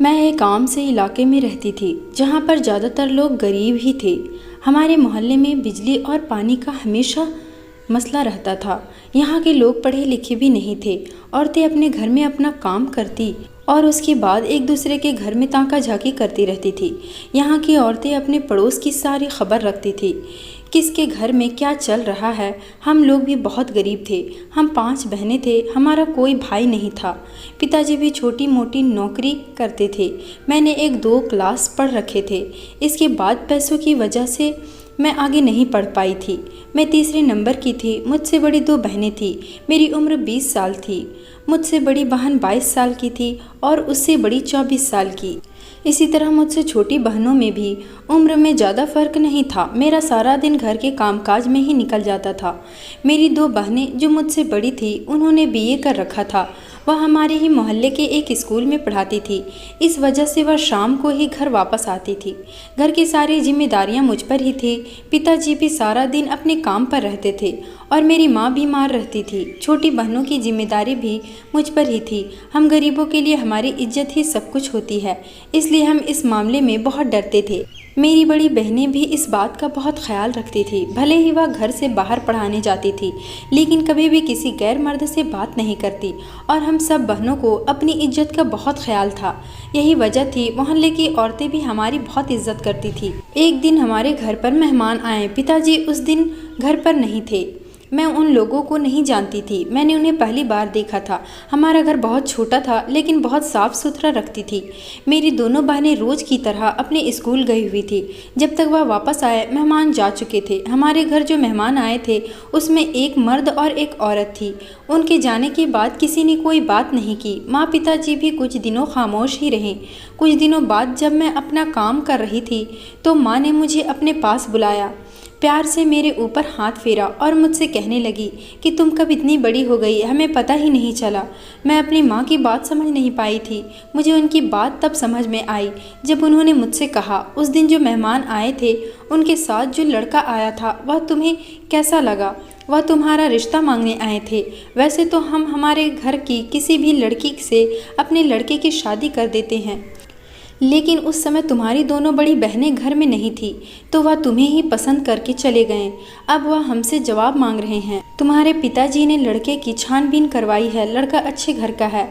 मैं एक आम से इलाके में रहती थी जहाँ पर ज़्यादातर लोग गरीब ही थे। हमारे मोहल्ले में बिजली और पानी का हमेशा मसला रहता था। यहाँ के लोग पढ़े लिखे भी नहीं थे। औरतें अपने घर में अपना काम करती और उसके बाद एक दूसरे के घर में ताका झाकी करती रहती थी। यहाँ की औरतें अपने पड़ोस की सारी खबर रखती थी, किसके घर में क्या चल रहा है। हम लोग भी बहुत गरीब थे। हम 5 बहनें थे, हमारा कोई भाई नहीं था। पिताजी भी छोटी मोटी नौकरी करते थे। मैंने 1-2 क्लास पढ़ रखे थे। इसके बाद पैसों की वजह से मैं आगे नहीं पढ़ पाई थी। मैं तीसरे नंबर की थी। मुझसे बड़ी 2 बहनें थीं। मेरी उम्र 20 साल थी। मुझसे बड़ी बहन 22 साल की थी और उससे बड़ी 24 साल की। इसी तरह मुझसे छोटी बहनों में भी उम्र में ज़्यादा फ़र्क नहीं था। मेरा सारा दिन घर के कामकाज में ही निकल जाता था। मेरी 2 बहनें जो मुझसे बड़ी थी, उन्होंने बीए कर रखा था। वह हमारे ही मोहल्ले के एक स्कूल में पढ़ाती थी। इस वजह से वह शाम को ही घर वापस आती थी। घर की सारी जिम्मेदारियां मुझ पर ही थी। पिताजी भी सारा दिन अपने काम पर रहते थे और मेरी माँ बीमार रहती थी। छोटी बहनों की जिम्मेदारी भी मुझ पर ही थी। हम गरीबों के लिए हमारी इज्जत ही सब कुछ होती है, इसलिए हम इस मामले में बहुत डरते थे। मेरी बड़ी बहनें भी इस बात का बहुत ख्याल रखती थी। भले ही वह घर से बाहर पढ़ाने जाती थी, लेकिन कभी भी किसी गैर मर्द से बात नहीं करती और हम सब बहनों को अपनी इज्जत का बहुत ख्याल था। यही वजह थी मोहल्ले की औरतें भी हमारी बहुत इज्जत करती थी। एक दिन हमारे घर पर मेहमान आए। पिताजी उस दिन घर पर नहीं थे। मैं उन लोगों को नहीं जानती थी। मैंने उन्हें पहली बार देखा था। हमारा घर बहुत छोटा था, लेकिन बहुत साफ सुथरा रखती थी। मेरी दोनों बहनें रोज़ की तरह अपने स्कूल गई हुई थी। जब तक वह वापस आए, मेहमान जा चुके थे। हमारे घर जो मेहमान आए थे, उसमें एक मर्द और एक औरत थी। उनके जाने के बाद किसी ने कोई बात नहीं की। माँ पिताजी भी कुछ दिनों खामोश ही रहे। कुछ दिनों बाद जब मैं अपना काम कर रही थी, तो माँ ने मुझे अपने पास बुलाया, प्यार से मेरे ऊपर हाथ फेरा और मुझसे कहने लगी कि तुम कब इतनी बड़ी हो गई, हमें पता ही नहीं चला। मैं अपनी माँ की बात समझ नहीं पाई थी। मुझे उनकी बात तब समझ में आई जब उन्होंने मुझसे कहा, उस दिन जो मेहमान आए थे, उनके साथ जो लड़का आया था, वह तुम्हें कैसा लगा? वह तुम्हारा रिश्ता मांगने आए थे। वैसे तो हम हमारे घर की किसी भी लड़की से अपने लड़के की शादी कर देते हैं, लेकिन उस समय तुम्हारी दोनों बड़ी बहनें घर में नहीं थी, तो वह तुम्हें ही पसंद करके चले गए। अब वह हमसे जवाब मांग रहे हैं। तुम्हारे पिताजी ने लड़के की छानबीन करवाई है। लड़का अच्छे घर का है,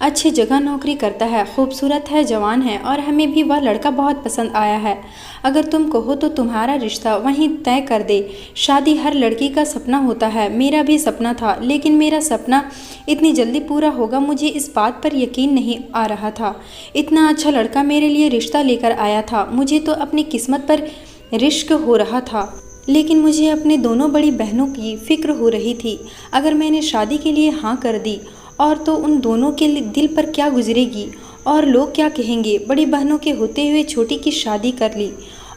अच्छी जगह नौकरी करता है, खूबसूरत है, जवान है और हमें भी वह लड़का बहुत पसंद आया है। अगर तुम कहो तो तुम्हारा रिश्ता वहीं तय कर दे। शादी हर लड़की का सपना होता है। मेरा भी सपना था, लेकिन मेरा सपना इतनी जल्दी पूरा होगा, मुझे इस बात पर यकीन नहीं आ रहा था। इतना अच्छा लड़का मेरे लिए रिश्ता लेकर आया था। मुझे तो अपनी किस्मत पर रिश्क हो रहा था, लेकिन मुझे अपने दोनों बड़ी बहनों की फ़िक्र हो रही थी। अगर मैंने शादी के लिए हाँ कर दी और तो उन दोनों के दिल पर क्या गुजरेगी और लोग क्या कहेंगे। बड़ी बहनों के होते हुए छोटी की शादी कर ली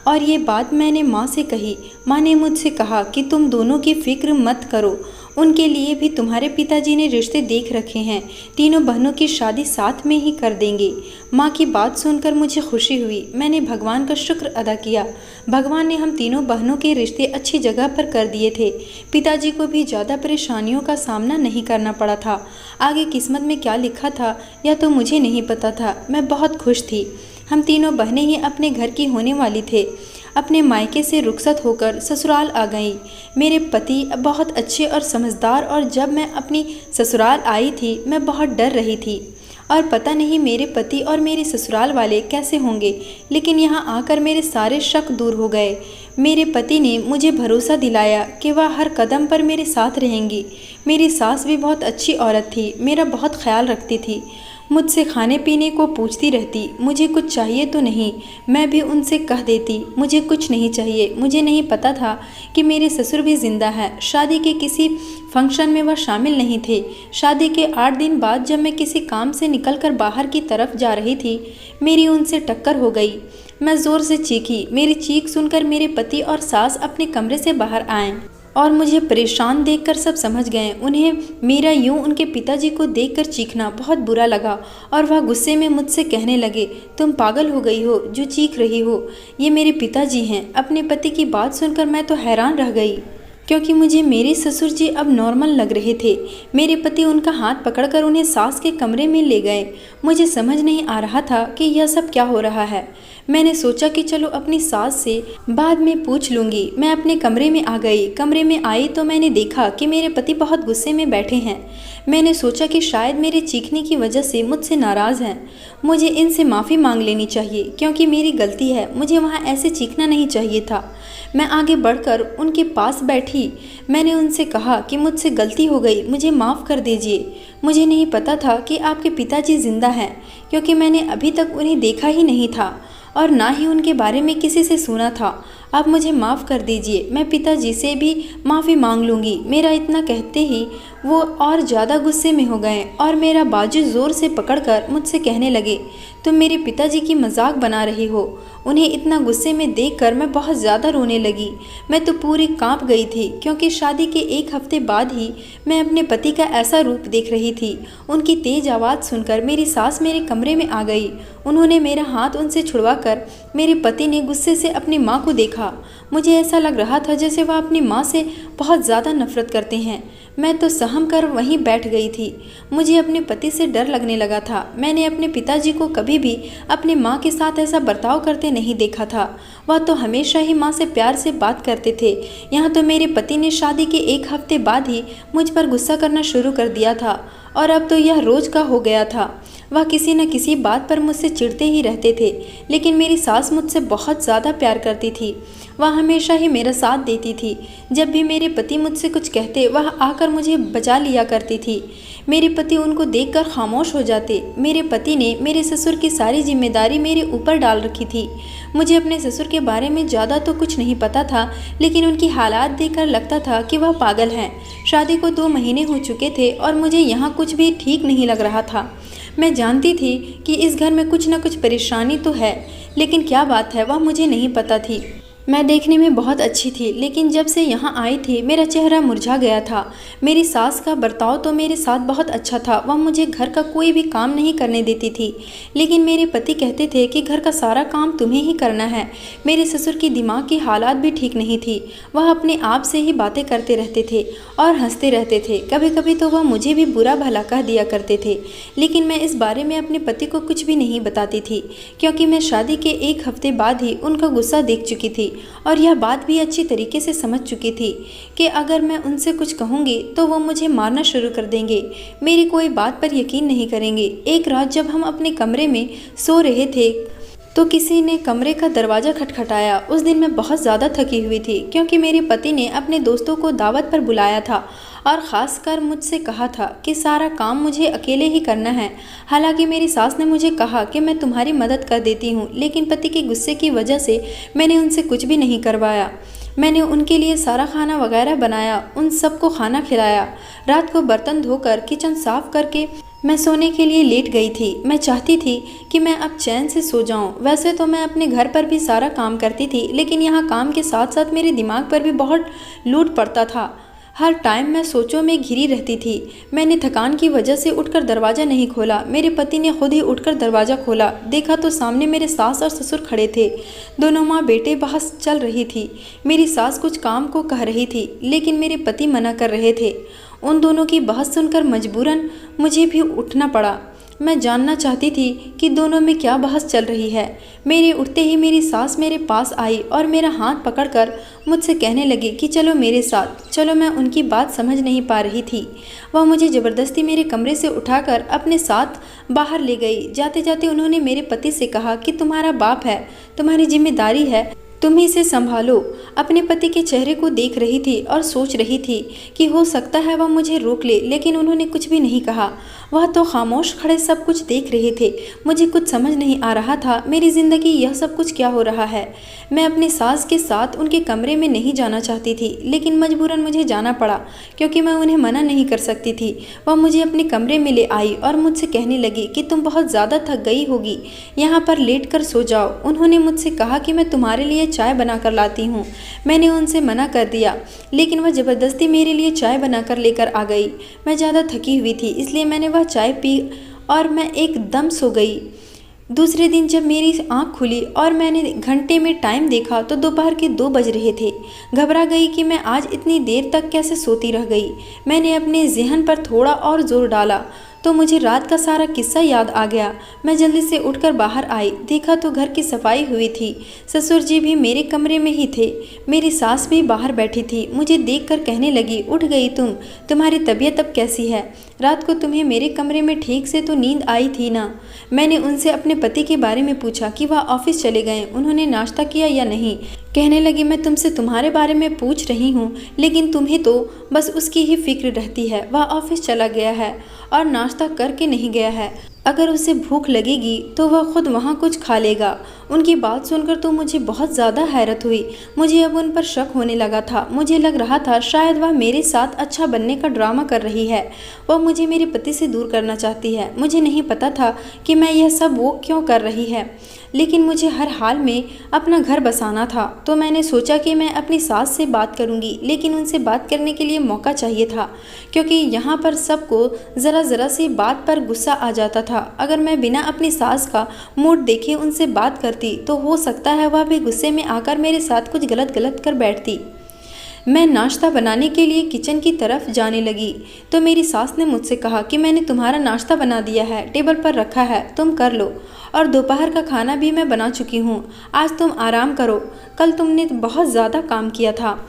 और ये बात मैंने माँ से कही। माँ ने मुझसे कहा कि तुम दोनों की फ़िक्र मत करो, उनके लिए भी तुम्हारे पिताजी ने रिश्ते देख रखे हैं। तीनों बहनों की शादी साथ में ही कर देंगे। माँ की बात सुनकर मुझे खुशी हुई। मैंने भगवान का शुक्र अदा किया। भगवान ने हम तीनों बहनों के रिश्ते अच्छी जगह पर कर दिए थे। पिताजी को भी ज़्यादा परेशानियों का सामना नहीं करना पड़ा था। आगे किस्मत में क्या लिखा था या तो मुझे नहीं पता था। मैं बहुत खुश थी। हम तीनों बहनें ही अपने घर की होने वाली थे। अपने मायके से रुखसत होकर ससुराल आ गई। मेरे पति बहुत अच्छे और समझदार, और जब मैं अपनी ससुराल आई थी, मैं बहुत डर रही थी और पता नहीं मेरे पति और मेरे ससुराल वाले कैसे होंगे। लेकिन यहाँ आकर मेरे सारे शक दूर हो गए। मेरे पति ने मुझे भरोसा दिलाया कि वह हर कदम पर मेरे साथ रहेंगी। मेरी सास भी बहुत अच्छी औरत थी, मेरा बहुत ख्याल रखती थी। मुझसे खाने पीने को पूछती रहती। मुझे कुछ चाहिए तो नहीं, मैं भी उनसे कह देती मुझे कुछ नहीं चाहिए। मुझे नहीं पता था कि मेरे ससुर भी जिंदा हैं। शादी के किसी फंक्शन में वह शामिल नहीं थे। शादी के 8 दिन बाद जब मैं किसी काम से निकलकर बाहर की तरफ जा रही थी, मेरी उनसे टक्कर हो गई। मैं ज़ोर से चीखी। मेरी चीख सुनकर मेरे पति और सास अपने कमरे से बाहर आए और मुझे परेशान देखकर सब समझ गए। उन्हें मेरा यूं उनके पिताजी को देखकर चीखना बहुत बुरा लगा और वह गुस्से में मुझसे कहने लगे, तुम पागल हो गई हो जो चीख रही हो, ये मेरे पिताजी हैं। अपने पति की बात सुनकर मैं तो हैरान रह गई। क्योंकि मुझे मेरे ससुर जी अब नॉर्मल लग रहे थे। मेरे पति उनका हाथ पकड़कर उन्हें सास के कमरे में ले गए। मुझे समझ नहीं आ रहा था कि यह सब क्या हो रहा है। मैंने सोचा कि चलो अपनी सास से बाद में पूछ लूँगी। मैं अपने कमरे में आ गई। कमरे में आई तो मैंने देखा कि मेरे पति बहुत गुस्से में बैठे हैं। मैंने सोचा कि शायद मेरे चीखने की वजह से मुझसे नाराज़ हैं। मुझे इनसे माफ़ी मांग लेनी चाहिए क्योंकि मेरी गलती है। मुझे वहाँ ऐसे चीखना नहीं चाहिए था। मैं आगे बढ़कर उनके पास बैठी। मैंने उनसे कहा कि मुझसे गलती हो गई, मुझे माफ़ कर दीजिए। मुझे नहीं पता था कि आपके पिताजी जिंदा हैं, क्योंकि मैंने अभी तक उन्हें देखा ही नहीं था और ना ही उनके बारे में किसी से सुना था। आप मुझे माफ़ कर दीजिए। मैं पिताजी से भी माफ़ी मांग लूँगी। मेरा इतना कहते ही वो और ज़्यादा गुस्से में हो गए और मेरा बाजू ज़ोर से पकड़कर मुझसे कहने लगे, तुम मेरे पिताजी की मजाक बना रही हो। उन्हें इतना गुस्से में देखकर मैं बहुत ज़्यादा रोने लगी। मैं तो पूरी कांप गई थी, क्योंकि शादी के 1 हफ्ते बाद ही मैं अपने पति का ऐसा रूप देख रही थी। उनकी तेज़ आवाज़ सुनकर मेरी सास मेरे कमरे में आ गई। उन्होंने मेरा हाथ उनसे छुड़वाकर मेरे पति ने गुस्से से अपनी माँ को देखा। मुझे ऐसा लग रहा था जैसे वह अपनी माँ से बहुत ज़्यादा नफरत करते हैं। मैं तो सहम कर वहीं बैठ गई थी। मुझे अपने पति से डर लगने लगा था। मैंने अपने पिताजी को कभी भी अपनी माँ के साथ ऐसा बर्ताव करते नहीं देखा था। वह तो हमेशा ही माँ से प्यार से बात करते थे। यहाँ तो मेरे पति ने शादी के 1 हफ्ते बाद ही मुझ पर गुस्सा करना शुरू कर दिया था और अब तो यह रोज़ का हो गया था। वह किसी न किसी बात पर मुझसे चिढ़ते ही रहते थे, लेकिन मेरी सास मुझसे बहुत ज़्यादा प्यार करती थी। वह हमेशा ही मेरा साथ देती थी। जब भी मेरे पति मुझसे कुछ कहते, वह आकर मुझे बचा लिया करती थी। मेरे पति उनको देखकर खामोश हो जाते। मेरे पति ने मेरे ससुर की सारी जिम्मेदारी मेरे ऊपर डाल रखी थी। मुझे अपने ससुर के बारे में ज़्यादा तो कुछ नहीं पता था, लेकिन उनकी हालात देखकर लगता था कि वह पागल हैं। शादी को 2 महीने हो चुके थे और मुझे यहाँ कुछ भी ठीक नहीं लग रहा था। मैं जानती थी कि इस घर में कुछ न कुछ परेशानी तो है, लेकिन क्या बात है वह मुझे नहीं पता थी। मैं देखने में बहुत अच्छी थी, लेकिन जब से यहाँ आई थी मेरा चेहरा मुरझा गया था। मेरी सास का बर्ताव तो मेरे साथ बहुत अच्छा था। वह मुझे घर का कोई भी काम नहीं करने देती थी, लेकिन मेरे पति कहते थे कि घर का सारा काम तुम्हें ही करना है। मेरे ससुर की दिमाग की हालात भी ठीक नहीं थी। वह अपने आप से ही बातें करते रहते थे और हंसते रहते थे। कभी कभी तो वह मुझे भी बुरा भला कह दिया करते थे, लेकिन मैं इस बारे में अपने पति को कुछ भी नहीं बताती थी, क्योंकि मैं शादी के 1 हफ्ते बाद ही उनका गुस्सा देख चुकी थी और यह बात भी अच्छी तरीके से समझ चुकी थी कि अगर मैं उनसे कुछ कहूँगी तो वो मुझे मारना शुरू कर देंगे, मेरी कोई बात पर यकीन नहीं करेंगे। एक रात जब हम अपने कमरे में सो रहे थे तो किसी ने कमरे का दरवाज़ा खटखटाया। उस दिन मैं बहुत ज़्यादा थकी हुई थी, क्योंकि मेरे पति ने अपने दोस्तों को दावत पर बुलाया था और ख़ासकर मुझसे कहा था कि सारा काम मुझे अकेले ही करना है। हालांकि मेरी सास ने मुझे कहा कि मैं तुम्हारी मदद कर देती हूँ, लेकिन पति के गुस्से की वजह से मैंने उनसे कुछ भी नहीं करवाया। मैंने उनके लिए सारा खाना वगैरह बनाया, उन सबको खाना खिलाया। रात को बर्तन धोकर किचन साफ करके मैं सोने के लिए लेट गई थी। मैं चाहती थी कि मैं अब चैन से सो जाऊं। वैसे तो मैं अपने घर पर भी सारा काम करती थी, लेकिन यहाँ काम के साथ साथ मेरे दिमाग पर भी बहुत लोड पड़ता था। हर टाइम मैं सोचों में घिरी रहती थी। मैंने थकान की वजह से उठकर दरवाज़ा नहीं खोला। मेरे पति ने खुद ही उठकर दरवाज़ा खोला। देखा तो सामने मेरे सास और ससुर खड़े थे। दोनों माँ बेटे बहस चल रही थी। मेरी सास कुछ काम को कह रही थी, लेकिन मेरे पति मना कर रहे थे। उन दोनों की बहस सुनकर मजबूरन मुझे भी उठना पड़ा। मैं जानना चाहती थी कि दोनों में क्या बहस चल रही है। मेरे उठते ही मेरी सास मेरे पास आई और मेरा हाथ पकड़कर मुझसे कहने लगी कि चलो मेरे साथ चलो। मैं उनकी बात समझ नहीं पा रही थी। वह मुझे ज़बरदस्ती मेरे कमरे से उठाकर अपने साथ बाहर ले गई। जाते जाते उन्होंने मेरे पति से कहा कि तुम्हारा बाप है, तुम्हारी जिम्मेदारी है, तुम ही से संभालो। अपने पति के चेहरे को देख रही थी और सोच रही थी कि हो सकता है वह मुझे रोक ले, लेकिन उन्होंने कुछ भी नहीं कहा। वह तो खामोश खड़े सब कुछ देख रहे थे। मुझे कुछ समझ नहीं आ रहा था, मेरी ज़िंदगी यह सब कुछ क्या हो रहा है। मैं अपनी सास के साथ उनके कमरे में नहीं जाना चाहती थी, लेकिन मजबूरन मुझे जाना पड़ा, क्योंकि मैं उन्हें मना नहीं कर सकती थी। वह मुझे अपने कमरे में ले आई और मुझसे कहने लगी कि तुम बहुत ज़्यादा थक गई होगी, यहाँ पर लेट कर सो जाओ। उन्होंने मुझसे कहा कि मैं तुम्हारे लिए चाय बनाकर लाती हूँ। मैंने उनसे मना कर दिया, लेकिन वह ज़बरदस्ती मेरे लिए चाय बनाकर लेकर आ गई। मैं ज़्यादा थकी हुई थी, इसलिए मैंने वह चाय पी और मैं एकदम सो गई। दूसरे दिन जब मेरी आंख खुली और मैंने घंटे में टाइम देखा तो दोपहर के 2 बज रहे थे। घबरा गई कि मैं आज इतनी देर तक कैसे सोती रह गई। मैंने अपने ज़हन पर थोड़ा और जोर डाला तो मुझे रात का सारा किस्सा याद आ गया। मैं जल्दी से उठकर बाहर आई, देखा तो घर की सफाई हुई थी। ससुर जी भी मेरे कमरे में ही थे। मेरी सास भी बाहर बैठी थी। मुझे देखकर कहने लगी, उठ गई तुम्हारी तबीयत अब कैसी है? रात को तुम्हें मेरे कमरे में ठीक से तो नींद आई थी ना? मैंने उनसे अपने पति के बारे में पूछा कि वह ऑफिस चले गए, उन्होंने नाश्ता किया या नहीं। कहने लगी, मैं तुमसे तुम्हारे बारे में पूछ रही हूँ, लेकिन तुम्हें तो बस उसकी ही फिक्र रहती है। वह ऑफिस चला गया है और नाश्ता करके नहीं गया है। अगर उसे भूख लगेगी तो वह खुद वहाँ कुछ खा लेगा। उनकी बात सुनकर तो मुझे बहुत ज़्यादा हैरत हुई। मुझे अब उन पर शक होने लगा था। मुझे लग रहा था शायद वह मेरे साथ अच्छा बनने का ड्रामा कर रही है। वह मुझे मेरे पति से दूर करना चाहती है। मुझे नहीं पता था कि मैं यह सब वो क्यों कर रही है, लेकिन मुझे हर हाल में अपना घर बसाना था। तो मैंने सोचा कि मैं अपनी सास से बात करूंगी, लेकिन उनसे बात करने के लिए मौका चाहिए था, क्योंकि यहाँ पर सबको ज़रा सी बात पर गुस्सा आ जाता था। अगर मैं बिना अपनी सास का मूड देखे उनसे बात करती तो हो सकता है वह भी गुस्से में आकर मेरे साथ कुछ गलत कर बैठती। मैं नाश्ता बनाने के लिए किचन की तरफ जाने लगी तो मेरी सास ने मुझसे कहा कि मैंने तुम्हारा नाश्ता बना दिया है, टेबल पर रखा है, तुम कर लो। और दोपहर का खाना भी मैं बना चुकी हूँ। आज तुम आराम करो, कल तुमने बहुत ज़्यादा काम किया था,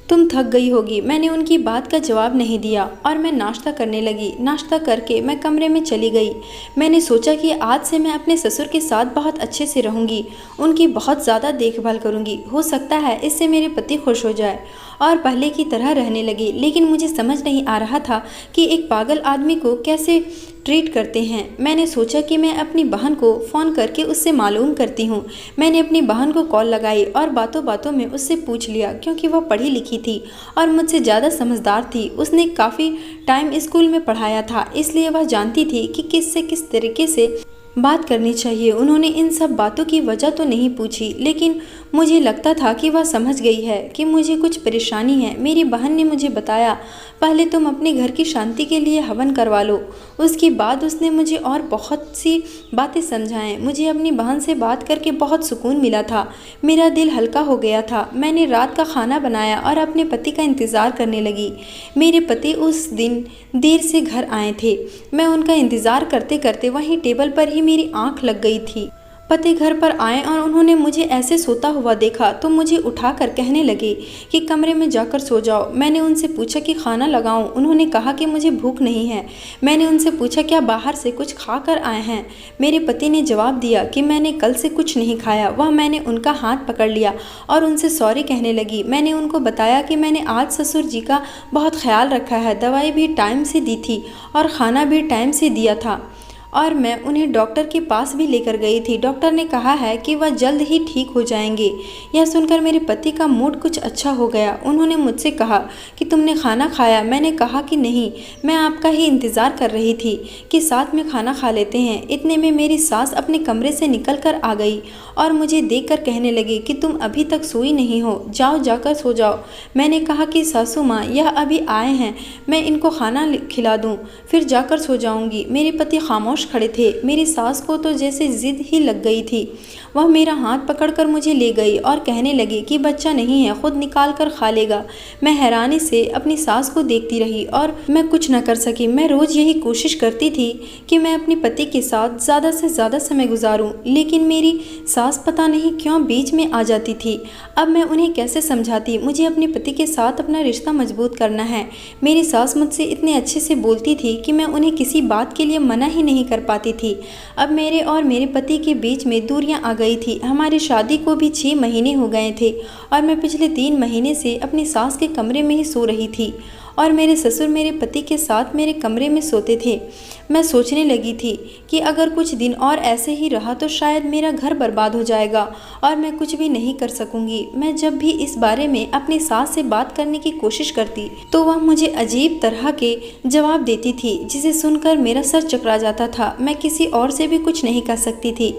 तुम थक गई होगी। मैंने उनकी बात का जवाब नहीं दिया और मैं नाश्ता करने लगी। नाश्ता करके मैं कमरे में चली गई। मैंने सोचा कि आज से मैं अपने ससुर के साथ बहुत अच्छे से रहूंगी, उनकी बहुत ज़्यादा देखभाल करूंगी। हो सकता है इससे मेरे पति खुश हो जाए और पहले की तरह रहने लगे। लेकिन मुझे समझ नहीं आ रहा था कि एक पागल आदमी को कैसे ट्रीट करते हैं। मैंने सोचा कि मैं अपनी बहन को फ़ोन करके उससे मालूम करती हूँ। मैंने अपनी बहन को कॉल लगाई और बातों बातों में उससे पूछ लिया, क्योंकि वह पढ़ी लिखी थी और मुझसे ज़्यादा समझदार थी। उसने काफ़ी टाइम स्कूल में पढ़ाया था, इसलिए वह जानती थी कि किससे किस तरीके से बात करनी चाहिए। उन्होंने इन सब बातों की वजह तो नहीं पूछी, लेकिन मुझे लगता था कि वह समझ गई है कि मुझे कुछ परेशानी है। मेरी बहन ने मुझे बताया, पहले तुम अपने घर की शांति के लिए हवन करवा लो। उसके बाद उसने मुझे और बहुत सी बातें समझाएं। मुझे अपनी बहन से बात करके बहुत सुकून मिला था। मेरा दिल हल्का हो गया था। मैंने रात का खाना बनाया और अपने पति का इंतज़ार करने लगी। मेरे पति उस दिन देर से घर आए थे। मैं उनका इंतज़ार करते करते वहीं टेबल पर ही मेरी आंख लग गई थी। पति घर पर आए और उन्होंने मुझे ऐसे सोता हुआ देखा तो मुझे उठाकर कहने लगे कि कमरे में जाकर सो जाओ। मैंने उनसे पूछा कि खाना लगाऊं। उन्होंने कहा कि मुझे भूख नहीं है। मैंने उनसे पूछा क्या बाहर से कुछ खा कर आए हैं। मेरे पति ने जवाब दिया कि मैंने कल से कुछ नहीं खाया। वह मैंने उनका हाथ पकड़ लिया और उनसे सॉरी कहने लगी। मैंने उनको बताया कि मैंने आज ससुर जी का बहुत ख्याल रखा है, दवाई भी टाइम से दी थी और खाना भी टाइम से दिया था और मैं उन्हें डॉक्टर के पास भी लेकर गई थी। डॉक्टर ने कहा है कि वह जल्द ही ठीक हो जाएंगे। यह सुनकर मेरे पति का मूड कुछ अच्छा हो गया। उन्होंने मुझसे कहा कि तुमने खाना खाया? मैंने कहा कि नहीं, मैं आपका ही इंतज़ार कर रही थी कि साथ में खाना खा लेते हैं। इतने में मेरी सास अपने कमरे से निकल कर आ गई और मुझे देखकर कहने लगी कि तुम अभी तक सोई नहीं हो, जाओ जाकर सो जाओ। मैंने कहा कि सासू माँ, यह अभी आए हैं, मैं इनको खाना खिला दूँ, फिर जाकर सो जाऊँगी। मेरे पति खामोश खड़े थे। मेरी सास को तो जैसे जिद ही लग गई थी। वह मेरा हाथ पकड़कर मुझे ले गई और कहने लगी कि बच्चा नहीं है, खुद निकाल कर खा लेगा। मैं हैरानी से अपनी सास को देखती रही और मैं कुछ न कर सकी। मैं रोज़ यही कोशिश करती थी कि मैं अपने पति के साथ ज़्यादा से ज़्यादा समय गुजारूं, लेकिन मेरी सास पता नहीं क्यों बीच में आ जाती थी। अब मैं उन्हें कैसे समझाती? मुझे अपने पति के साथ अपना रिश्ता मजबूत करना है। मेरी सास मुझसे इतने अच्छे से बोलती थी कि मैं उन्हें किसी बात के लिए मना ही नहीं कर पाती थी। अब मेरे और मेरे पति के बीच में दूरियां आ गई थी। हमारी शादी को भी 6 महीने हो गए थे और मैं पिछले 3 महीने से अपनी सास के कमरे में ही सो रही थी और मेरे ससुर मेरे पति के साथ मेरे कमरे में सोते थे। मैं सोचने लगी थी कि अगर कुछ दिन और ऐसे ही रहा तो शायद मेरा घर बर्बाद हो जाएगा और मैं कुछ भी नहीं कर सकूंगी। मैं जब भी इस बारे में अपनी सास से बात करने की कोशिश करती तो वह मुझे अजीब तरह के जवाब देती थी, जिसे सुनकर मेरा सर चकरा जाता था। मैं किसी और से भी कुछ नहीं कर सकती थी।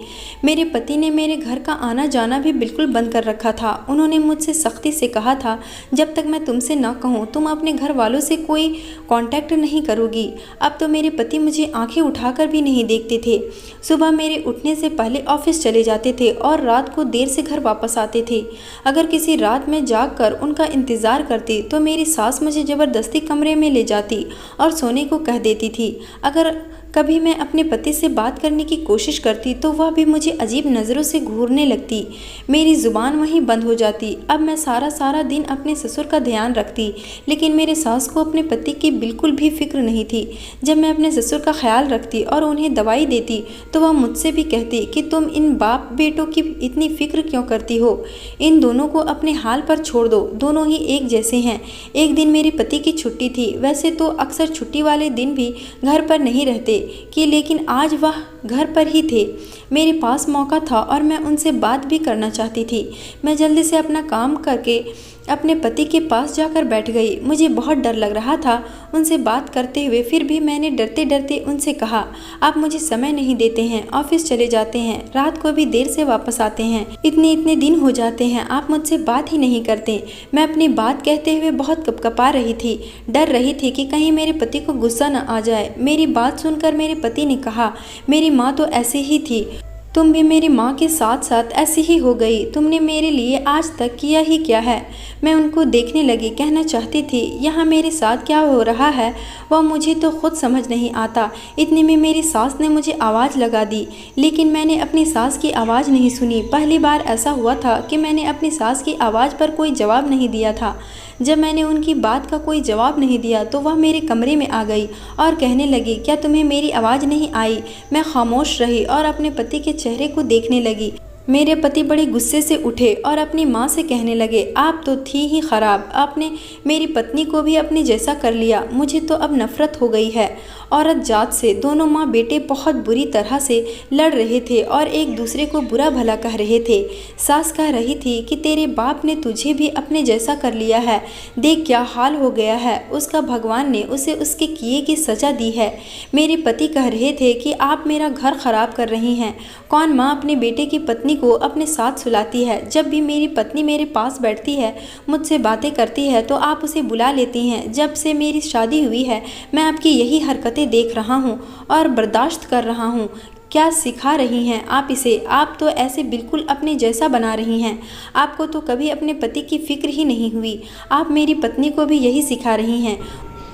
मेरे पति ने मेरे घर का आना जाना भी बिल्कुल बंद कर रखा था। उन्होंने मुझसे सख्ती से कहा था, जब तक मैं तुमसे न कहूँ तुम अपने घर वालों से कोई कांटेक्ट नहीं करोगी। अब तो मेरे पति मुझे मुझे आंखें उठाकर भी नहीं देखते थे। सुबह मेरे उठने से पहले ऑफिस चले जाते थे और रात को देर से घर वापस आते थे। अगर किसी रात में जागकर उनका इंतज़ार करती तो मेरी सास मुझे ज़बरदस्ती कमरे में ले जाती और सोने को कह देती थी। अगर कभी मैं अपने पति से बात करने की कोशिश करती तो वह भी मुझे अजीब नज़रों से घूरने लगती। मेरी ज़ुबान वहीं बंद हो जाती। अब मैं सारा दिन अपने ससुर का ध्यान रखती, लेकिन मेरे सास को अपने पति की बिल्कुल भी फिक्र नहीं थी। जब मैं अपने ससुर का ख्याल रखती और उन्हें दवाई देती तो वह मुझसे भी कहती कि तुम इन बाप बेटों की इतनी फिक्र क्यों करती हो, इन दोनों को अपने हाल पर छोड़ दो, दोनों ही एक जैसे हैं। एक दिन मेरे पति की छुट्टी थी। वैसे तो अक्सर छुट्टी वाले दिन भी घर पर नहीं रहते लेकिन आज वह घर पर ही थे। मेरे पास मौका था और मैं उनसे बात भी करना चाहती थी। मैं जल्दी से अपना काम करके अपने पति के पास जाकर बैठ गई। मुझे बहुत डर लग रहा था उनसे बात करते हुए, फिर भी मैंने डरते डरते उनसे कहा, आप मुझे समय नहीं देते हैं, ऑफिस चले जाते हैं, रात को भी देर से वापस आते हैं, इतने दिन हो जाते हैं, आप मुझसे बात ही नहीं करते। मैं अपनी बात कहते हुए बहुत कपकपा रही थी, डर रही थी कि कहीं मेरे पति को गुस्सा न आ जाए। मेरी बात सुनकर मेरे पति ने कहा, मेरी माँ तो ऐसी ही थी, तुम भी मेरी माँ के साथ साथ ऐसी ही हो गई। तुमने मेरे लिए आज तक किया ही क्या है। मैं उनको देखने लगी, कहना चाहती थी यहाँ मेरे साथ क्या हो रहा है वह मुझे तो खुद समझ नहीं आता। इतने में मेरी सास ने मुझे आवाज़ लगा दी, लेकिन मैंने अपनी सास की आवाज़ नहीं सुनी। पहली बार ऐसा हुआ था कि मैंने अपनी सास की आवाज़ पर कोई जवाब नहीं दिया था। जब मैंने उनकी बात का कोई जवाब नहीं दिया तो वह मेरे कमरे में आ गई और कहने लगी, क्या तुम्हें मेरी आवाज़ नहीं आई। मैं खामोश रही और अपने पति के चेहरे को देखने लगी। मेरे पति बड़े गुस्से से उठे और अपनी माँ से कहने लगे, आप तो थी ही ख़राब, आपने मेरी पत्नी को भी अपने जैसा कर लिया। मुझे तो अब नफ़रत हो गई है औरत जात से। दोनों माँ बेटे बहुत बुरी तरह से लड़ रहे थे और एक दूसरे को बुरा भला कह रहे थे। सास कह रही थी कि तेरे बाप ने तुझे भी अपने जैसा कर लिया है, देख क्या हाल हो गया है, उसका भगवान ने उसे उसके किए की सज़ा दी है। मेरे पति कह रहे थे कि आप मेरा घर ख़राब कर रही हैं। कौन माँ अपने बेटे की पत्नी को अपने साथ सुलाती है। जब भी मेरी पत्नी मेरे पास बैठती है, मुझसे बातें करती है तो आप उसे बुला लेती हैं। जब से मेरी शादी हुई है मैं आपकी यही हरकतें देख रहा हूँ और बर्दाश्त कर रहा हूँ। क्या सिखा रही हैं आप इसे। आप तो ऐसे बिल्कुल अपने जैसा बना रही हैं। आपको तो कभी अपने पति की फिक्र ही नहीं हुई। आप मेरी पत्नी को भी यही सिखा रही हैं।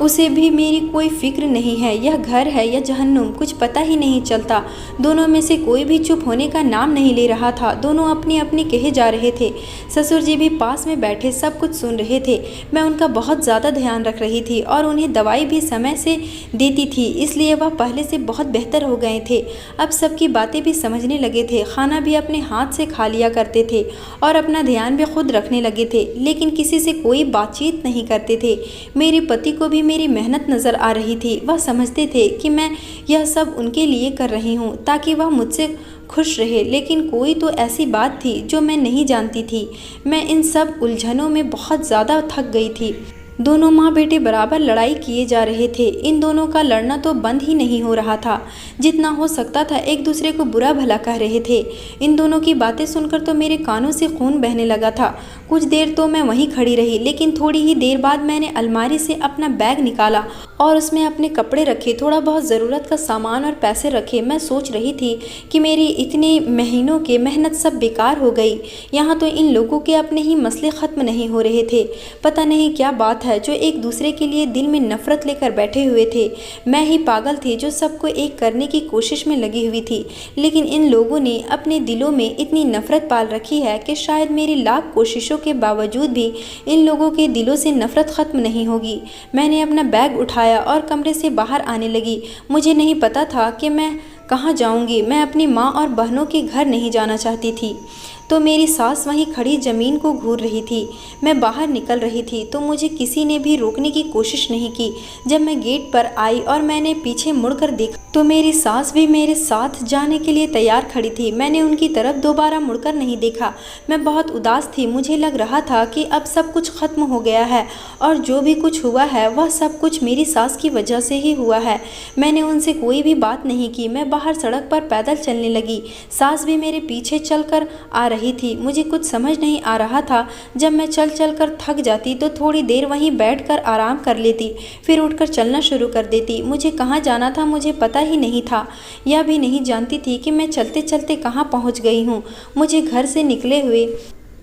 उसे भी मेरी कोई फिक्र नहीं है। यह घर है या जहन्नुम कुछ पता ही नहीं चलता। दोनों में से कोई भी चुप होने का नाम नहीं ले रहा था। दोनों अपनी अपनी कहे जा रहे थे। ससुर जी भी पास में बैठे सब कुछ सुन रहे थे। मैं उनका बहुत ज़्यादा ध्यान रख रही थी और उन्हें दवाई भी समय से देती थी, इसलिए वह पहले से बहुत बेहतर हो गए थे। अब सबकी बातें भी समझने लगे थे। खाना भी अपने हाथ से खा लिया करते थे और अपना ध्यान भी खुद रखने लगे थे, लेकिन किसी से कोई बातचीत नहीं करते थे। मेरे पति को भी मेरी मेहनत नज़र आ रही थी। वह समझते थे कि मैं यह सब उनके लिए कर रही हूँ ताकि वह मुझसे खुश रहे, लेकिन कोई तो ऐसी बात थी जो मैं नहीं जानती थी। मैं इन सब उलझनों में बहुत ज़्यादा थक गई थी। दोनों माँ बेटे बराबर लड़ाई किए जा रहे थे। इन दोनों का लड़ना तो बंद ही नहीं हो रहा था। जितना हो सकता था एक दूसरे को बुरा भला कह रहे थे। इन दोनों की बातें सुनकर तो मेरे कानों से खून बहने लगा था। कुछ देर तो मैं वहीं खड़ी रही, लेकिन थोड़ी ही देर बाद मैंने अलमारी से अपना बैग निकाला और उसमें अपने कपड़े रखे, थोड़ा बहुत ज़रूरत का सामान और पैसे रखे। मैं सोच रही थी कि मेरी इतने महीनों के मेहनत सब बेकार हो गई। यहाँ तो इन लोगों के अपने ही मसले ख़त्म नहीं हो रहे थे। पता नहीं क्या बात है जो एक दूसरे के लिए दिल में नफ़रत लेकर बैठे हुए थे। मैं ही पागल थी जो सबको एक करने की कोशिश में लगी हुई थी, लेकिन इन लोगों ने अपने दिलों में इतनी नफ़रत पाल रखी है कि शायद मेरी लाख कोशिशों के बावजूद भी इन लोगों के दिलों से नफ़रत ख़त्म नहीं होगी। मैंने अपना बैग उठाया और कमरे से बाहर आने लगी। मुझे नहीं पता था कि मैं कहाँ जाऊँगी। मैं अपनी माँ और बहनों के घर नहीं जाना चाहती थी तो मेरी सास वहीं खड़ी ज़मीन को घूर रही थी। मैं बाहर निकल रही थी तो मुझे किसी ने भी रोकने की कोशिश नहीं की। जब मैं गेट पर आई और मैंने पीछे मुड़कर देखा तो मेरी सास भी मेरे साथ जाने के लिए तैयार खड़ी थी। मैंने उनकी तरफ दोबारा मुड़कर नहीं देखा। मैं बहुत उदास थी। मुझे लग रहा था कि अब सब कुछ ख़त्म हो गया है और जो भी कुछ हुआ है वह सब कुछ मेरी सास की वजह से ही हुआ है। मैंने उनसे कोई भी बात नहीं की। मैं बाहर सड़क पर पैदल चलने लगी। सास भी मेरे पीछे चलकर आ रही रही थी। मुझे कुछ समझ नहीं आ रहा था। जब मैं चल चल कर थक जाती तो थोड़ी देर वहीं बैठकर आराम कर लेती, फिर उठकर चलना शुरू कर देती। मुझे कहाँ जाना था मुझे पता ही नहीं था। यह भी नहीं जानती थी कि मैं चलते चलते कहाँ पहुँच गई हूँ। मुझे घर से निकले हुए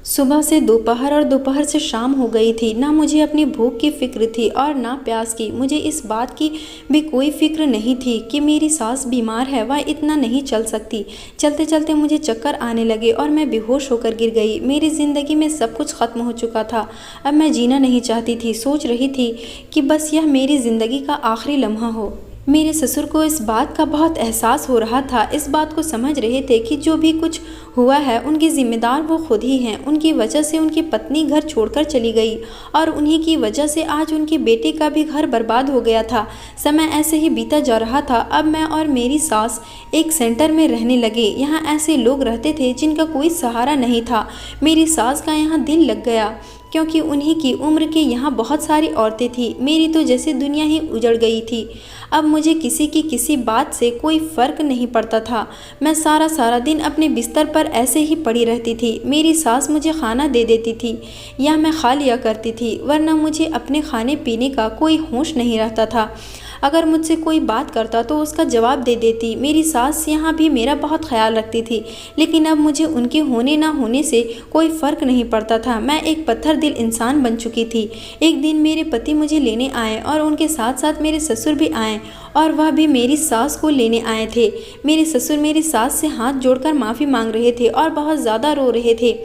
सुबह से दोपहर और दोपहर से शाम हो गई थी। ना मुझे अपनी भूख की फिक्र थी और ना प्यास की। मुझे इस बात की भी कोई फिक्र नहीं थी कि मेरी सास बीमार है, वह इतना नहीं चल सकती। चलते चलते मुझे चक्कर आने लगे और मैं बेहोश होकर गिर गई। मेरी ज़िंदगी में सब कुछ ख़त्म हो चुका था। अब मैं जीना नहीं चाहती थी। सोच रही थी कि बस यह मेरी ज़िंदगी का आखिरी लम्हा हो। मेरे ससुर को इस बात का बहुत एहसास हो रहा था। इस बात को समझ रहे थे कि जो भी कुछ हुआ है उनके ज़िम्मेदार वो खुद ही हैं। उनकी वजह से उनकी पत्नी घर छोड़कर चली गई और उन्हीं की वजह से आज उनके बेटे का भी घर बर्बाद हो गया था। समय ऐसे ही बीता जा रहा था। अब मैं और मेरी सास एक सेंटर में रहने लगे। यहाँ ऐसे लोग रहते थे जिनका कोई सहारा नहीं था। मेरी सास का यहाँ दिल लग गया क्योंकि उन्हीं की उम्र के यहाँ बहुत सारी औरतें थीं। मेरी तो जैसे दुनिया ही उजड़ गई थी। अब मुझे किसी की किसी बात से कोई फ़र्क नहीं पड़ता था। मैं सारा सारा दिन अपने बिस्तर पर ऐसे ही पड़ी रहती थी। मेरी सास मुझे खाना दे देती थी या मैं खा लिया करती थी, वरना मुझे अपने खाने पीने का कोई होश नहीं रहता था। अगर मुझसे कोई बात करता तो उसका जवाब दे देती। मेरी सास यहाँ भी मेरा बहुत ख्याल रखती थी, लेकिन अब मुझे उनके होने ना होने से कोई फ़र्क नहीं पड़ता था। मैं एक पत्थर दिल इंसान बन चुकी थी। एक दिन मेरे पति मुझे लेने आए और उनके साथ साथ मेरे ससुर भी आए और वह भी मेरी सास को लेने आए थे। मेरे ससुर मेरी सास से हाथ जोड़कर माफ़ी मांग रहे थे और बहुत ज़्यादा रो रहे थे।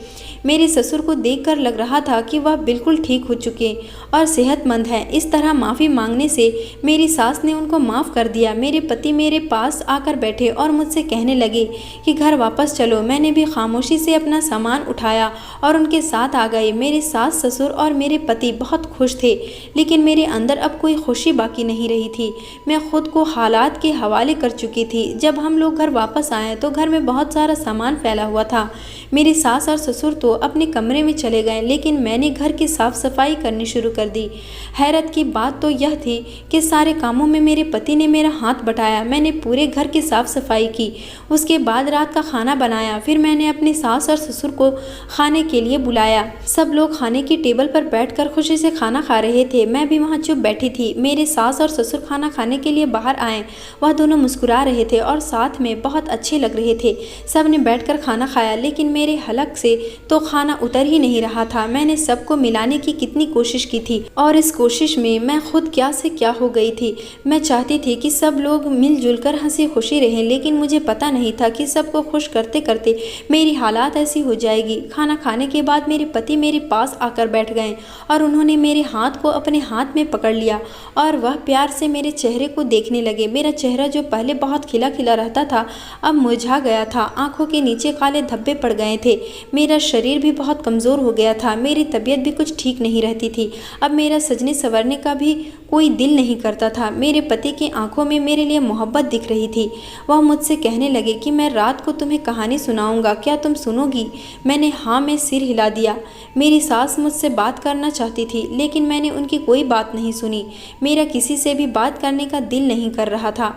मेरे ससुर को देखकर लग रहा था कि वह बिल्कुल ठीक हो चुके और सेहतमंद हैं। इस तरह माफ़ी मांगने से मेरी सास ने उनको माफ़ कर दिया। मेरे पति मेरे पास आकर बैठे और मुझसे कहने लगे कि घर वापस चलो। मैंने भी खामोशी से अपना सामान उठाया और उनके साथ आ गए। मेरे सास ससुर और मेरे पति बहुत खुश थे, लेकिन मेरे अंदर अब कोई खुशी बाकी नहीं रही थी। मैं खुद को हालात के हवाले कर चुकी थी। जब हम लोग घर वापस आए तो घर में बहुत सारा सामान फैला हुआ था। मेरी सास और ससुर तो अपने कमरे में चले गए, लेकिन मैंने घर की साफ़ सफाई करनी शुरू कर दी। हैरत की बात तो यह थी कि सारे कामों में मेरे पति ने मेरा हाथ बटाया। मैंने पूरे घर की साफ़ सफाई की, उसके बाद रात का खाना बनाया। फिर मैंने अपनी सास और ससुर को खाने के लिए बुलाया। सब लोग खाने की टेबल पर बैठकर खुशी से खाना खा रहे थे। मैं भी वहाँ चुप बैठी थी। मेरे सास और ससुर खाना खाने के लिए बाहर आए। वह दोनों मुस्कुरा रहे थे और साथ में बहुत अच्छे लग रहे थे। सब ने बैठकर खाना खाया, लेकिन मेरे हलक से तो खाना उतर ही नहीं रहा था। मैंने सबको मिलाने की कितनी कोशिश की थी और इस कोशिश में मैं खुद क्या से क्या हो गई थी। मैं चाहती थी कि सब लोग मिलजुल कर हंसी खुशी रहें, लेकिन मुझे पता नहीं था कि सबको खुश करते करते मेरी हालात ऐसी हो जाएगी। खाना खाने के बाद मेरे पति मेरे पास आकर बैठ गए और उन्होंने मेरे हाथ को अपने हाथ में पकड़ लिया और वह प्यार से मेरे चेहरे को देखने लगे। मेरा चेहरा जो पहले बहुत खिला खिला रहता था अब मुरझा गया था। आंखों के नीचे काले धब्बे पड़ गए थे। मेरा शरीर भी बहुत कमज़ोर हो गया था। मेरी तबीयत भी कुछ ठीक नहीं रहती थी। अब मेरा सजने संवरने का भी कोई दिल नहीं करता था। मेरे पति की आंखों में मेरे लिए मोहब्बत दिख रही थी। वह मुझसे कहने लगे कि मैं रात को तुम्हें कहानी सुनाऊंगा, क्या तुम सुनोगी? मैंने हाँ में सिर हिला दिया। मेरी सास मुझसे बात करना चाहती थी, लेकिन मैंने उनकी कोई बात नहीं सुनी। मेरा किसी से भी बात करने का दिल नहीं कर रहा था।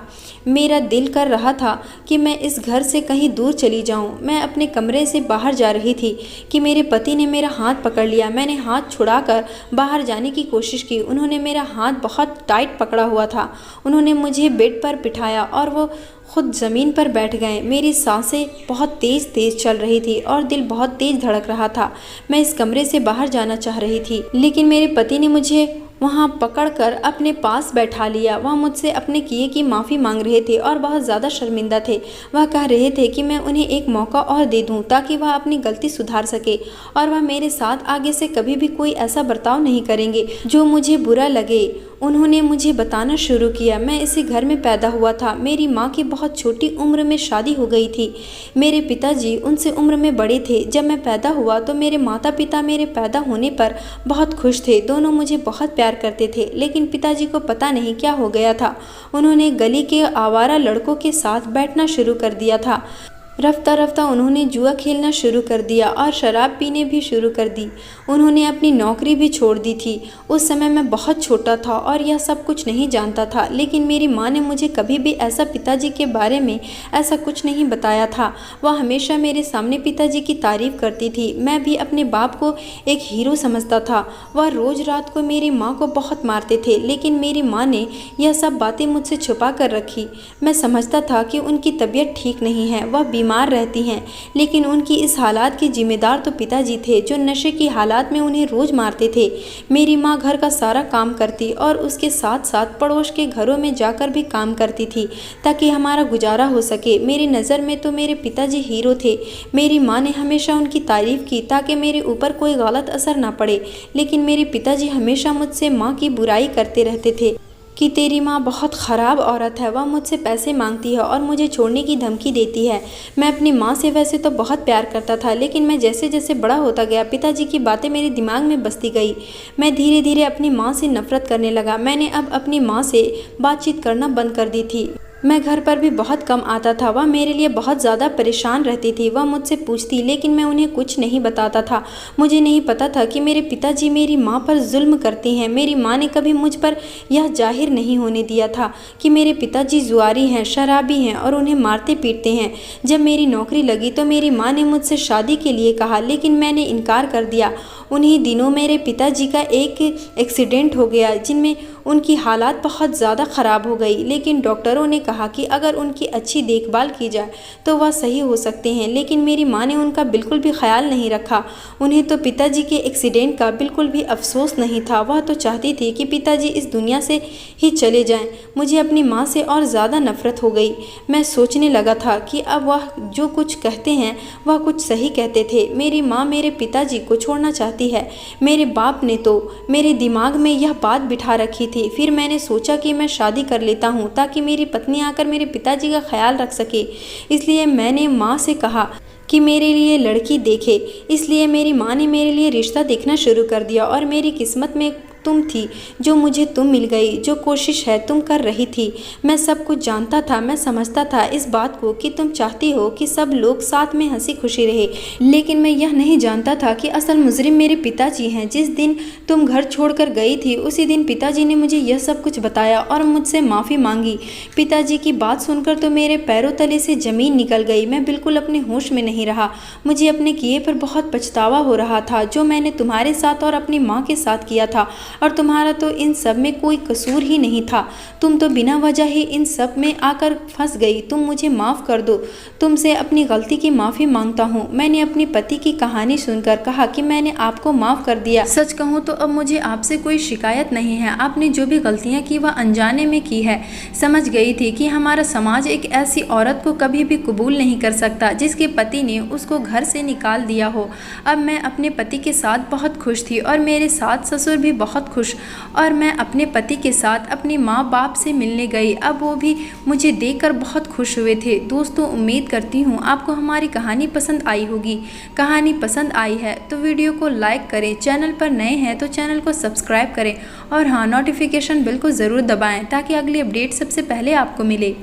मेरा दिल कर रहा था कि मैं इस घर से कहीं दूर चली जाऊं। मैं अपने कमरे से बाहर जा रही थी कि मेरे पति ने मेरा हाथ पकड़ लिया। मैंने हाथ छुड़ाकर बाहर जाने की कोशिश की। उन्होंने मेरा हाथ बहुत टाइट पकड़ा हुआ था। उन्होंने मुझे बेड पर बिठाया और वो खुद ज़मीन पर बैठ गए। मेरी सांसें बहुत तेज़ तेज़ चल रही थी और दिल बहुत तेज़ धड़क रहा था। मैं इस कमरे से बाहर जाना चाह रही थी, लेकिन मेरे पति ने मुझे वहाँ पकड़कर अपने पास बैठा लिया। वह मुझसे अपने किए की माफ़ी मांग रहे थे और बहुत ज़्यादा शर्मिंदा थे। वह कह रहे थे कि मैं उन्हें एक मौका और दे दूं ताकि वह अपनी गलती सुधार सके और वह मेरे साथ आगे से कभी भी कोई ऐसा बर्ताव नहीं करेंगे जो मुझे बुरा लगे। उन्होंने मुझे बताना शुरू किया। मैं इसी घर में पैदा हुआ था। मेरी माँ की बहुत छोटी उम्र में शादी हो गई थी। मेरे पिताजी उनसे उम्र में बड़े थे। जब मैं पैदा हुआ तो मेरे माता पिता मेरे पैदा होने पर बहुत खुश थे। दोनों मुझे बहुत प्यार करते थे, लेकिन पिताजी को पता नहीं क्या हो गया था। उन्होंने गली के आवारा लड़कों के साथ बैठना शुरू कर दिया था। रफ्ता रफ्ता उन्होंने जुआ खेलना शुरू कर दिया और शराब पीने भी शुरू कर दी। उन्होंने अपनी नौकरी भी छोड़ दी थी। उस समय मैं बहुत छोटा था और यह सब कुछ नहीं जानता था, लेकिन मेरी माँ ने मुझे कभी भी ऐसा पिताजी के बारे में ऐसा कुछ नहीं बताया था। वह हमेशा मेरे सामने पिताजी की तारीफ करती थी। मैं भी अपने बाप को एक हीरो समझता था। वह रोज़ रात को मेरी माँ को बहुत मारते थे, लेकिन मेरी माँ ने यह सब बातें मुझसे छुपा कर रखी। मैं समझता था कि उनकी तबीयत ठीक नहीं है, वह बीमार रहती हैं, लेकिन उनकी इस हालात के जिम्मेदार तो पिताजी थे, जो नशे की हालात में उन्हें रोज़ मारते थे। मेरी माँ घर का सारा काम करती और उसके साथ साथ पड़ोस के घरों में जाकर भी काम करती थी ताकि हमारा गुजारा हो सके। मेरी नज़र में तो मेरे पिताजी हीरो थे। मेरी माँ ने हमेशा उनकी तारीफ़ की ताकि मेरे ऊपर कोई गलत असर ना पड़े, लेकिन मेरे पिताजी हमेशा मुझसे माँ की बुराई करते रहते थे कि तेरी माँ बहुत ख़राब औरत है, वह मुझसे पैसे मांगती है और मुझे छोड़ने की धमकी देती है। मैं अपनी माँ से वैसे तो बहुत प्यार करता था, लेकिन मैं जैसे जैसे बड़ा होता गया पिताजी की बातें मेरे दिमाग में बसती गई। मैं धीरे धीरे अपनी माँ से नफ़रत करने लगा। मैंने अब अपनी माँ से बातचीत करना बंद कर दी थी। मैं घर पर भी बहुत कम आता था। वह मेरे लिए बहुत ज़्यादा परेशान रहती थी। वह मुझसे पूछती, लेकिन मैं उन्हें कुछ नहीं बताता था। मुझे नहीं पता था कि मेरे पिताजी मेरी माँ पर जुल्म करते हैं। मेरी माँ ने कभी मुझ पर यह जाहिर नहीं होने दिया था कि मेरे पिताजी जुआरी हैं, शराबी हैं और उन्हें मारते पीटते हैं। जब मेरी नौकरी लगी तो मेरी माँ ने मुझसे शादी के लिए कहा, लेकिन मैंने इनकार कर दिया। उन्हीं दिनों मेरे पिताजी का एक एक्सीडेंट हो गया, जिनमें उनकी हालात बहुत ज़्यादा ख़राब हो गई, लेकिन डॉक्टरों ने कहा कि अगर उनकी अच्छी देखभाल की जाए तो वह सही हो सकते हैं। लेकिन मेरी माँ ने उनका बिल्कुल भी ख्याल नहीं रखा। उन्हें तो पिताजी के एक्सीडेंट का बिल्कुल भी अफसोस नहीं था। वह तो चाहती थी कि पिताजी इस दुनिया से ही चले जाएं। मुझे अपनी माँ से और ज़्यादा नफ़रत हो गई। मैं सोचने लगा था कि अब वह जो कुछ कहते हैं वह कुछ सही कहते थे। मेरी माँ मेरे पिताजी को छोड़ना चाहती है। मेरे बाप ने तो मेरे दिमाग में यह बात बिठा रखी थी। फिर मैंने सोचा कि मैं शादी कर लेता हूँ ताकि मेरी पत्नी आकर मेरे पिताजी का ख्याल रख सके। इसलिए मैंने माँ से कहा कि मेरे लिए लड़की देखे। इसलिए मेरी माँ ने मेरे लिए रिश्ता देखना शुरू कर दिया और मेरी किस्मत में तुम थी जो मुझे तुम मिल गई। जो कोशिश है तुम कर रही थी। मैं सब कुछ जानता था। मैं समझता था इस बात को कि तुम चाहती हो कि सब लोग साथ में हंसी खुशी रहे, लेकिन मैं यह नहीं जानता था कि असल मुजरिम मेरे पिताजी हैं। जिस दिन तुम घर छोड़कर गई थी उसी दिन पिताजी ने मुझे यह सब कुछ बताया और मुझसे माफ़ी मांगी। पिताजी की बात सुनकर तो मेरे पैरों तले से ज़मीन निकल गई। मैं बिल्कुल अपने होश में नहीं रहा। मुझे अपने किए पर बहुत पछतावा हो रहा था, जो मैंने तुम्हारे साथ और अपनी माँ के साथ किया था। और तुम्हारा तो इन सब में कोई कसूर ही नहीं था। तुम तो बिना वजह ही इन सब में आकर फंस गई। तुम मुझे माफ़ कर दो। तुमसे अपनी गलती की माफ़ी मांगता हूँ। मैंने अपने पति की कहानी सुनकर कहा कि मैंने आपको माफ़ कर दिया। सच कहूँ तो अब मुझे आपसे कोई शिकायत नहीं है। आपने जो भी गलतियाँ की वह अनजाने में की है। समझ गई थी कि हमारा समाज एक ऐसी औरत को कभी भी कबूल नहीं कर सकता जिसके पति ने उसको घर से निकाल दिया हो। अब मैं अपने पति के साथ बहुत खुश थी और मेरे सास ससुर भी बहुत खुश, और मैं अपने पति के साथ अपने माँ बाप से मिलने गई। अब वो भी मुझे देखकर बहुत खुश हुए थे। दोस्तों, उम्मीद करती हूँ आपको हमारी कहानी पसंद आई होगी। कहानी पसंद आई है तो वीडियो को लाइक करें, चैनल पर नए हैं तो चैनल को सब्सक्राइब करें और हाँ, नोटिफिकेशन बिल को ज़रूर दबाएं ताकि अगली अपडेट सबसे पहले आपको मिले।